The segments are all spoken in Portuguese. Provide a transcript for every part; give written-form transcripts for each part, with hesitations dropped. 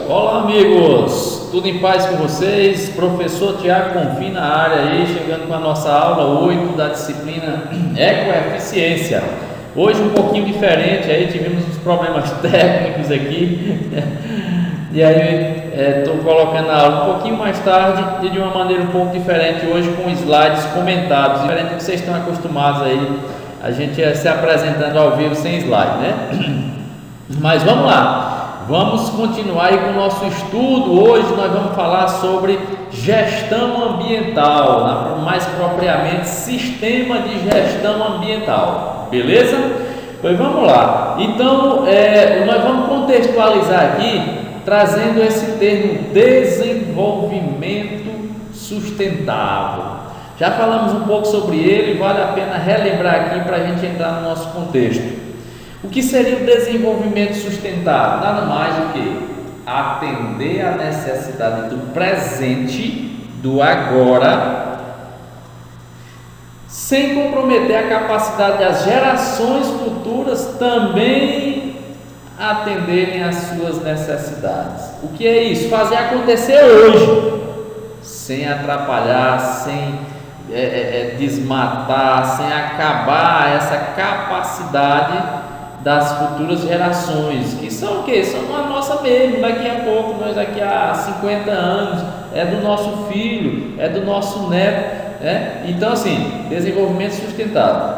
Olá amigos, tudo em paz com vocês? Professor Tiago Bonfim na área aí, chegando com a nossa aula 8 da disciplina Ecoeficiência. Hoje um pouquinho diferente, aí tivemos uns problemas técnicos aqui e aí estou colocando a aula um pouquinho mais tarde e de uma maneira um pouco diferente hoje, com slides comentados, diferente do que vocês estão acostumados aí, a gente se apresentando ao vivo sem slide, né? Mas vamos lá, vamos continuar aí com o nosso estudo. Hoje nós vamos falar sobre gestão ambiental, mais propriamente sistema de gestão ambiental, beleza? Pois vamos lá, então nós vamos contextualizar aqui, trazendo esse termo desenvolvimento sustentável. Já falamos um pouco sobre ele, vale a pena relembrar aqui para a gente entrar no nosso contexto. O que seria o desenvolvimento sustentável? Nada mais do que atender à necessidade do presente, do agora, sem comprometer a capacidade das gerações futuras também atenderem às suas necessidades. O que é isso? Fazer acontecer hoje, sem atrapalhar, sem desmatar, sem acabar essa capacidade das futuras gerações, que são o quê? São a nossa mesmo, daqui a pouco, nós daqui a 50 anos, é do nosso filho, é do nosso neto, né? Então assim, desenvolvimento sustentável,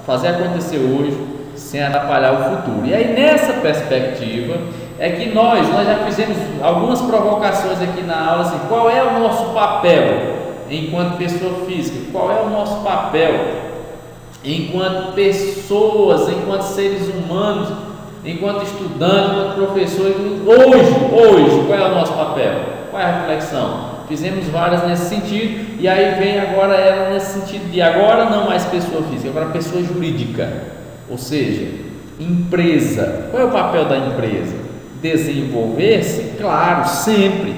fazer acontecer hoje, sem atrapalhar o futuro. E aí nessa perspectiva, é que nós já fizemos algumas provocações aqui na aula, assim, qual é o nosso papel enquanto pessoa física, qual é o nosso papel enquanto pessoas, enquanto seres humanos, enquanto estudantes, enquanto professores, hoje, qual é o nosso papel? Qual é a reflexão? Fizemos várias nesse sentido, e aí vem agora ela nesse sentido de agora não mais pessoa física, agora pessoa jurídica, ou seja, empresa. Qual é o papel da empresa? Desenvolver-se, claro, sempre,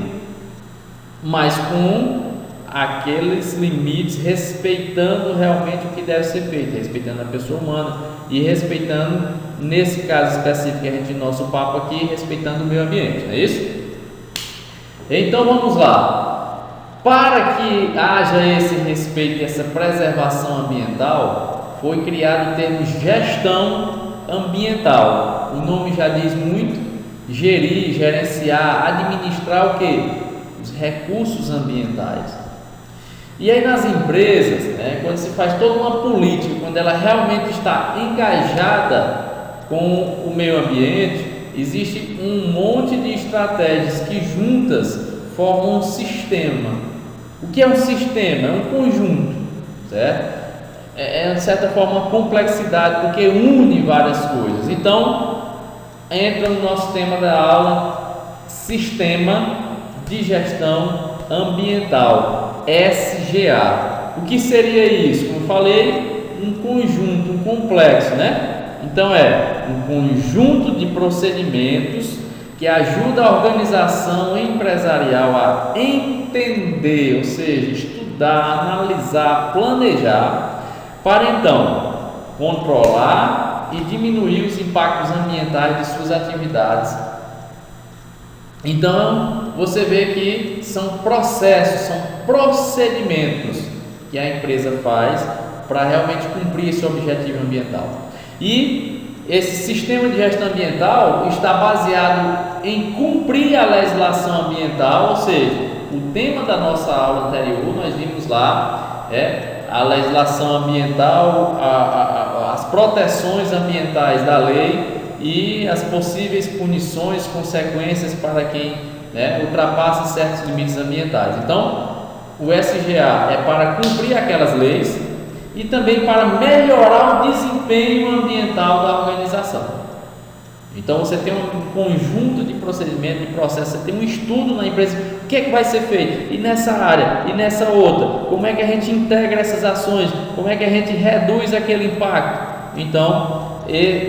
mas com aqueles limites, respeitando realmente o que deve ser feito, respeitando a pessoa humana e respeitando, nesse caso específico que a gente, nosso papo aqui, respeitando o meio ambiente, não é isso? Então vamos lá, para que haja esse respeito e essa preservação ambiental, foi criado o termo gestão ambiental. O nome já diz muito: gerir, gerenciar, administrar o que? Os recursos ambientais. E aí nas empresas, quando se faz toda uma política, quando ela realmente está engajada com o meio ambiente, existe um monte de estratégias que juntas formam um sistema. O que é um sistema? É um conjunto, certo? É de certa forma uma complexidade, porque une várias coisas. Então, entra no nosso tema da aula, Sistema de Gestão Ambiental, SGA. O que seria isso? Como eu falei, um conjunto, um complexo, Então é um conjunto de procedimentos que ajuda a organização empresarial a entender, ou seja, estudar, analisar, planejar, para então controlar e diminuir os impactos ambientais de suas atividades. Então, você vê que são processos, são procedimentos que a empresa faz para realmente cumprir esse objetivo ambiental. E esse sistema de gestão ambiental está baseado em cumprir a legislação ambiental, ou seja, o tema da nossa aula anterior, nós vimos lá, a legislação ambiental, as proteções ambientais da lei e as possíveis punições, consequências para quem ultrapassa certos limites ambientais. Então, o SGA é para cumprir aquelas leis e também para melhorar o desempenho ambiental da organização. Então, você tem um conjunto de procedimentos, de processos, você tem um estudo na empresa, o que é que vai ser feito, e nessa área, e nessa outra, como é que a gente integra essas ações, como é que a gente reduz aquele impacto. Então,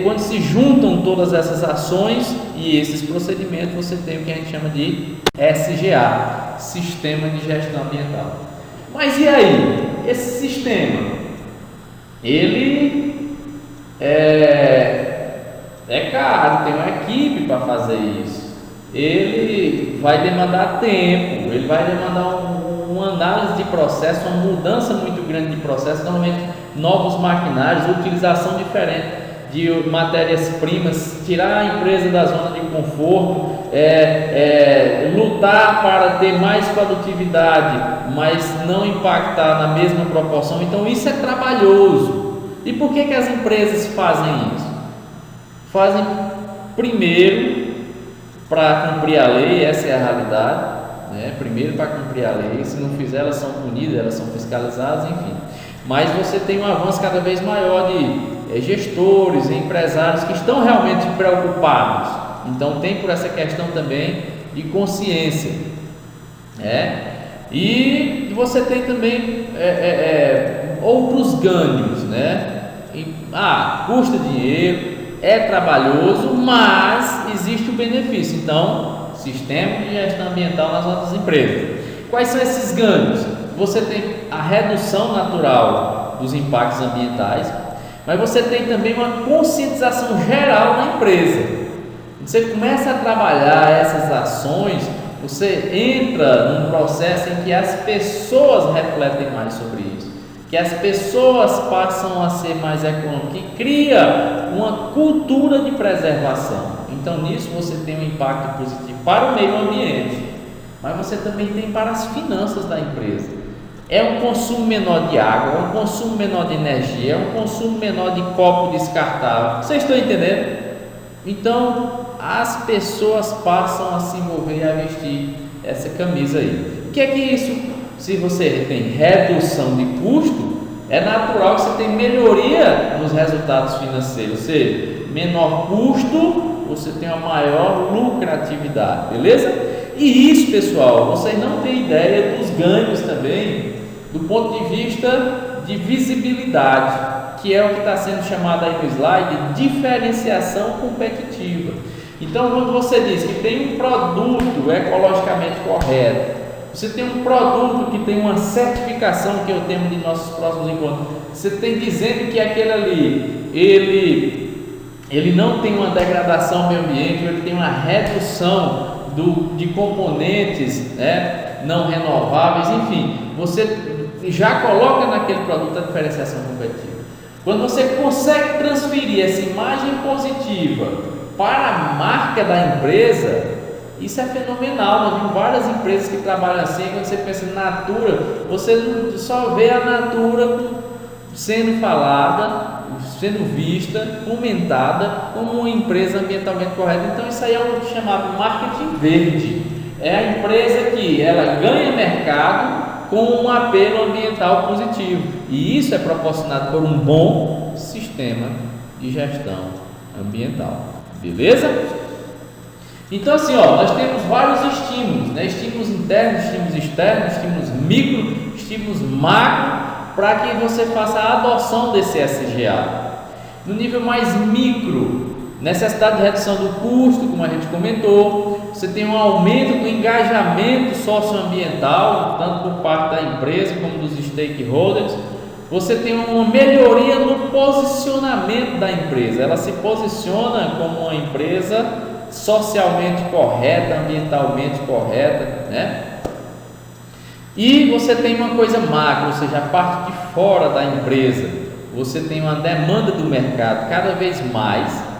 quando se juntam todas essas ações e esses procedimentos, você tem o que a gente chama de SGA, Sistema de Gestão Ambiental. Mas e aí? Esse sistema, ele é caro, tem uma equipe para fazer isso, ele vai demandar tempo, ele vai demandar uma análise de processo, uma mudança muito grande de processo, normalmente novos maquinários, utilização diferente de matérias-primas, tirar a empresa da zona de conforto, lutar para ter mais produtividade, mas não impactar na mesma proporção. Então isso é trabalhoso. E por que as empresas fazem isso? Fazem primeiro para cumprir a lei, essa é a realidade, né? Primeiro para cumprir a lei, se não fizer elas são punidas, elas são fiscalizadas, enfim. Mas você tem um avanço cada vez maior de gestores, empresários que estão realmente preocupados. Então tem por essa questão também de consciência, e você tem também outros ganhos, custa dinheiro, é trabalhoso, mas existe o benefício. Então, sistema de gestão ambiental nas outras empresas. Quais são esses ganhos? Você tem a redução natural dos impactos ambientais, mas você tem também uma conscientização geral na empresa. Você começa a trabalhar essas ações, você entra num processo em que as pessoas refletem mais sobre isso, que as pessoas passam a ser mais econômicas, que cria uma cultura de preservação. Então nisso você tem um impacto positivo para o meio ambiente, mas você também tem para as finanças da empresa. É um consumo menor de água, é um consumo menor de energia, é um consumo menor de copo descartável. Vocês estão entendendo? Então, as pessoas passam a se envolver e a vestir essa camisa aí. O que é que isso? Se você tem redução de custo, é natural que você tenha melhoria nos resultados financeiros. Ou seja, menor custo, você tem uma maior lucratividade, beleza? E isso, pessoal, vocês não têm ideia dos ganhos também do ponto de vista de visibilidade, que é o que está sendo chamado aí no slide de diferenciação competitiva. Então, quando você diz que tem um produto ecologicamente correto, você tem um produto que tem uma certificação, que é o tema de nossos próximos encontros, você tem dizendo que aquele ali, ele não tem uma degradação ao meio ambiente, ele tem uma redução de componentes, não renováveis, enfim, você já coloca naquele produto a diferenciação competitiva. Quando você consegue transferir essa imagem positiva para a marca da empresa, isso é fenomenal. Nós vimos várias empresas que trabalham assim. Quando você pensa em Natura, você não só vê a Natura sendo falada, sendo vista, comentada como uma empresa ambientalmente correta. Então isso aí é o chamado marketing verde. É a empresa que ela ganha mercado com um apelo ambiental positivo, e isso é proporcionado por um bom sistema de gestão ambiental, beleza? Então assim, nós temos vários estímulos, estímulos internos, estímulos externos, estímulos micro, estímulos macro, para que você faça a adoção desse SGA. No nível mais micro, necessidade de redução do custo, como a gente comentou, você tem um aumento do engajamento socioambiental, tanto por parte da empresa como dos stakeholders. Você tem uma melhoria no posicionamento da empresa, ela se posiciona como uma empresa socialmente correta, ambientalmente correta, E você tem uma coisa macro, ou seja, a parte de fora da empresa, você tem uma demanda do mercado cada vez mais,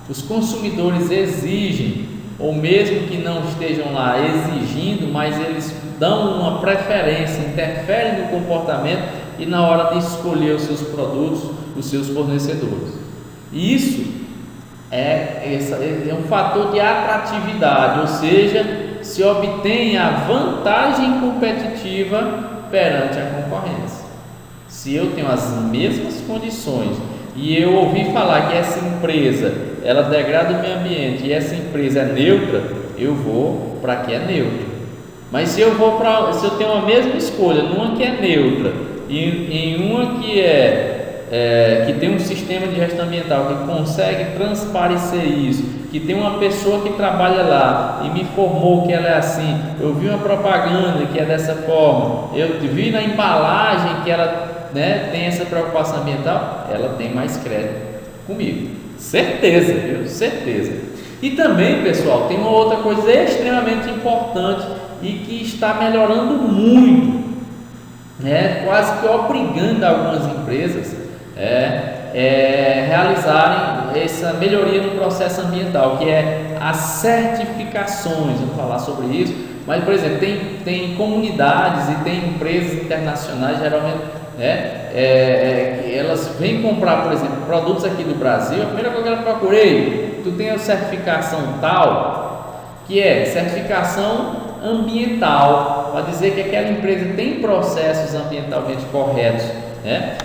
os consumidores exigem, ou mesmo que não estejam lá exigindo, mas eles dão uma preferência, interferem no comportamento e na hora de escolher os seus produtos, os seus fornecedores. E isso é um fator de atratividade, ou seja, se obtém a vantagem competitiva perante a concorrência. Se eu tenho as mesmas condições e eu ouvi falar que essa empresa ela degrada o meio ambiente e essa empresa é neutra, eu vou para que é neutra. Mas se eu tenho a mesma escolha numa que é neutra e em uma que tem um sistema de gestão ambiental que consegue transparecer isso, que tem uma pessoa que trabalha lá e me informou que ela é assim, eu vi uma propaganda que é dessa forma, eu vi na embalagem que ela tem essa preocupação ambiental, ela tem mais crédito comigo. Certeza, viu? Certeza. E também, pessoal, tem uma outra coisa extremamente importante e que está melhorando muito, quase que obrigando algumas empresas realizarem essa melhoria no processo ambiental, que é as certificações. Vamos falar sobre isso. Mas, por exemplo, tem comunidades e tem empresas internacionais, geralmente, que elas vêm comprar, por exemplo, produtos aqui do Brasil. A primeira coisa que eu procurei, tu tem a certificação tal, que é certificação ambiental, para dizer que aquela empresa tem processos ambientalmente corretos,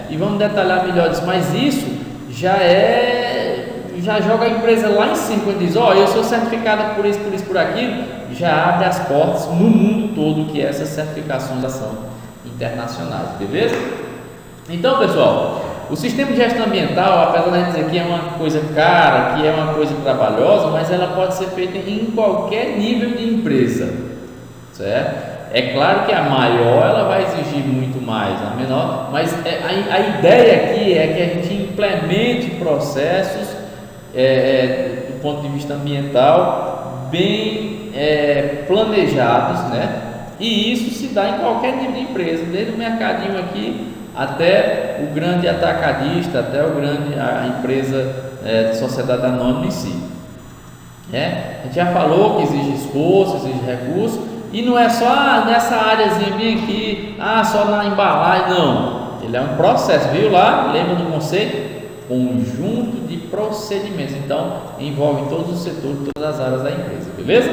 e vamos detalhar melhor isso, mas isso já joga a empresa lá em cima, quando diz, eu sou certificada por isso, por aquilo, já abre as portas no mundo todo, que essas certificações são internacionais, beleza? Então, pessoal, o sistema de gestão ambiental, apesar de a gente dizer que é uma coisa cara, que é uma coisa trabalhosa, mas ela pode ser feita em qualquer nível de empresa, certo? É claro que a maior ela vai exigir muito mais, a menor, mas a ideia aqui é que a gente implemente processos do ponto de vista ambiental bem planejados, e isso se dá em qualquer nível de empresa, desde o mercadinho aqui até o grande atacadista, até a empresa de sociedade anônima em si. A gente já falou que exige esforço, exige recurso, e não é só nessa áreazinha bem aqui, só na embalagem, não. Ele é um processo, viu lá? Lembra do conceito? Conjunto de procedimentos. Então, envolve todos os setores, todas as áreas da empresa, beleza?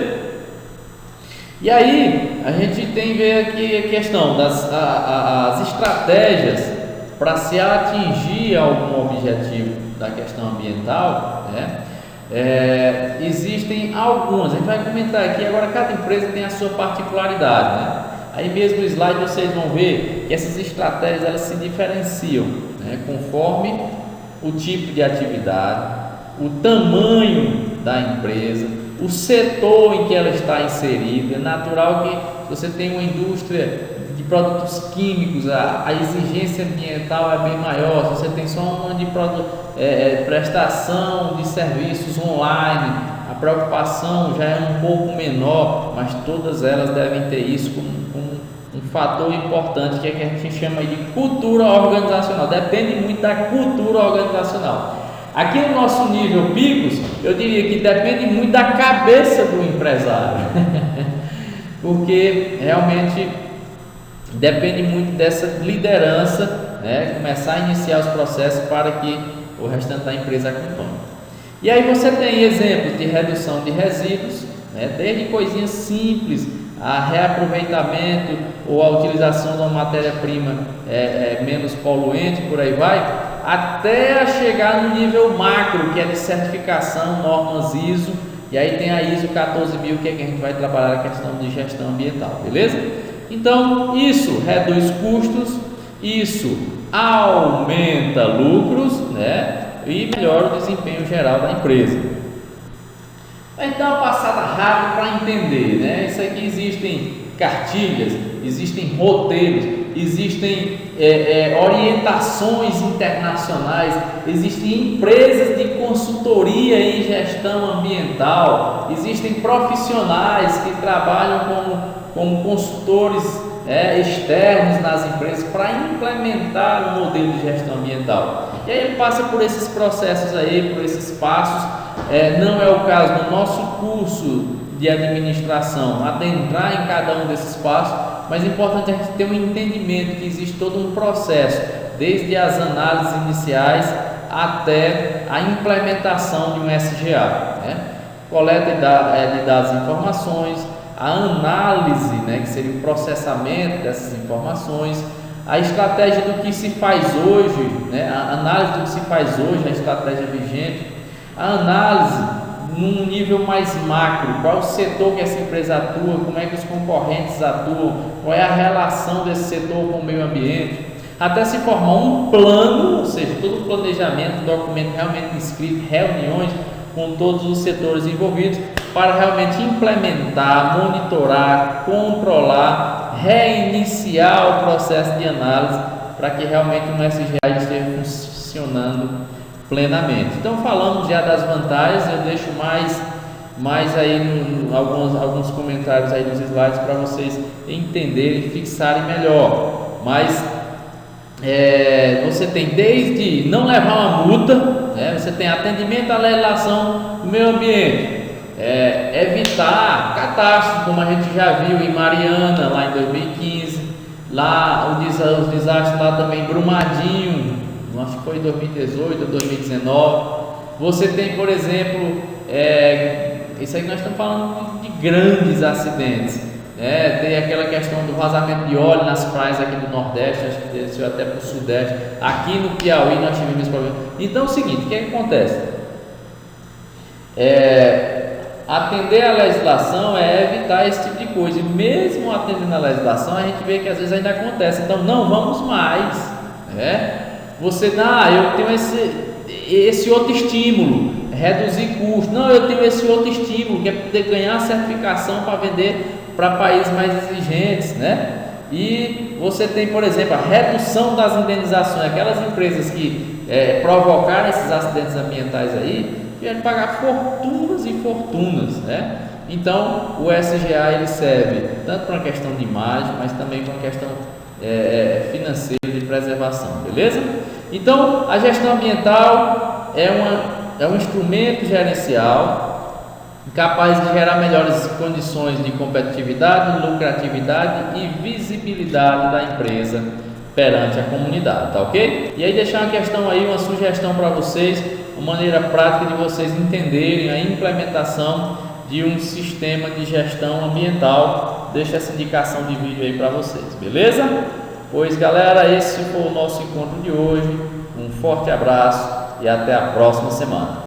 E aí, a gente tem que ver aqui a questão das as estratégias para se atingir algum objetivo da questão ambiental, existem algumas, a gente vai comentar aqui agora. Cada empresa tem a sua particularidade, Aí mesmo no slide vocês vão ver que essas estratégias elas se diferenciam, conforme o tipo de atividade, o tamanho da empresa, o setor em que ela está inserida. É natural que você tem uma indústria de produtos químicos, a exigência ambiental é bem maior. Se você tem só uma de prestação de serviços online, a preocupação já é um pouco menor, mas todas elas devem ter isso como um fator importante, que é que a gente chama de cultura organizacional. Depende muito da cultura organizacional. Aqui no nosso nível Picos, eu diria que depende muito da cabeça do empresário, porque realmente depende muito dessa liderança, começar a iniciar os processos para que o restante da empresa acompanhe. E aí você tem exemplos de redução de resíduos, desde coisinhas simples, a reaproveitamento ou a utilização de uma matéria-prima menos poluente, por aí vai, até a chegar no nível macro, que é de certificação, normas ISO, e aí tem a ISO 14000, que é que a gente vai trabalhar a questão de gestão ambiental, beleza? Então, isso reduz custos, isso aumenta lucros, e melhora o desempenho geral da empresa. Então, uma passada rápida para entender, Isso aqui existem cartilhas, existem roteiros, existem orientações internacionais, existem empresas de consultoria em gestão ambiental, existem profissionais que trabalham como consultores externos nas empresas para implementar o modelo de gestão ambiental. E aí ele passa por esses processos aí, por esses passos. Não é o caso do nosso curso de administração adentrar em cada um desses passos, mas é importante a gente ter um entendimento que existe todo um processo, desde as análises iniciais até a implementação de um SGA, coleta de dados e informações, a análise, que seria o processamento dessas informações, a estratégia do que se faz hoje, a análise do que se faz hoje, a estratégia vigente, a análise num nível mais macro, qual é o setor que essa empresa atua, como é que os concorrentes atuam, qual é a relação desse setor com o meio ambiente, até se formar um plano, ou seja, todo o planejamento, documento realmente escrito, reuniões com todos os setores envolvidos, para realmente implementar, monitorar, controlar, reiniciar o processo de análise, para que realmente o SGA esteja funcionando plenamente. Então, falamos já das vantagens, eu deixo mais mais aí alguns comentários aí nos slides para vocês entenderem, fixarem melhor. Mas você tem desde não levar uma multa, né? Você tem atendimento à legislação do meio ambiente, evitar catástrofes, como a gente já viu em Mariana lá em 2015, lá os desastres lá também em Brumadinho, acho que foi em 2018 ou 2019. Você tem, por exemplo, isso aí nós estamos falando de grandes acidentes, tem aquela questão do vazamento de óleo nas praias aqui do Nordeste, acho que desceu até para o Sudeste. Aqui no Piauí nós tivemos esse problema. Então é o seguinte, o que acontece? Atender a legislação é evitar esse tipo de coisa, e mesmo atendendo a legislação a gente vê que às vezes ainda acontece. Então não vamos mais, você eu tenho esse outro estímulo, reduzir custo. Não, eu tenho esse outro estímulo, que é poder ganhar certificação para vender para países mais exigentes, E você tem, por exemplo, a redução das indenizações. Aquelas empresas que provocaram esses acidentes ambientais aí, vieram pagar fortunas e fortunas, Então o SGA ele serve tanto para uma questão de imagem, mas também para uma questão financeira de preservação, beleza? Então a gestão ambiental é um instrumento gerencial capaz de gerar melhores condições de competitividade, lucratividade e visibilidade da empresa perante a comunidade, tá ok? E aí deixar uma questão aí, uma sugestão para vocês, uma maneira prática de vocês entenderem a implementação de um sistema de gestão ambiental. Deixa essa indicação de vídeo aí para vocês, beleza? Pois galera, esse foi o nosso encontro de hoje. Um forte abraço e até a próxima semana.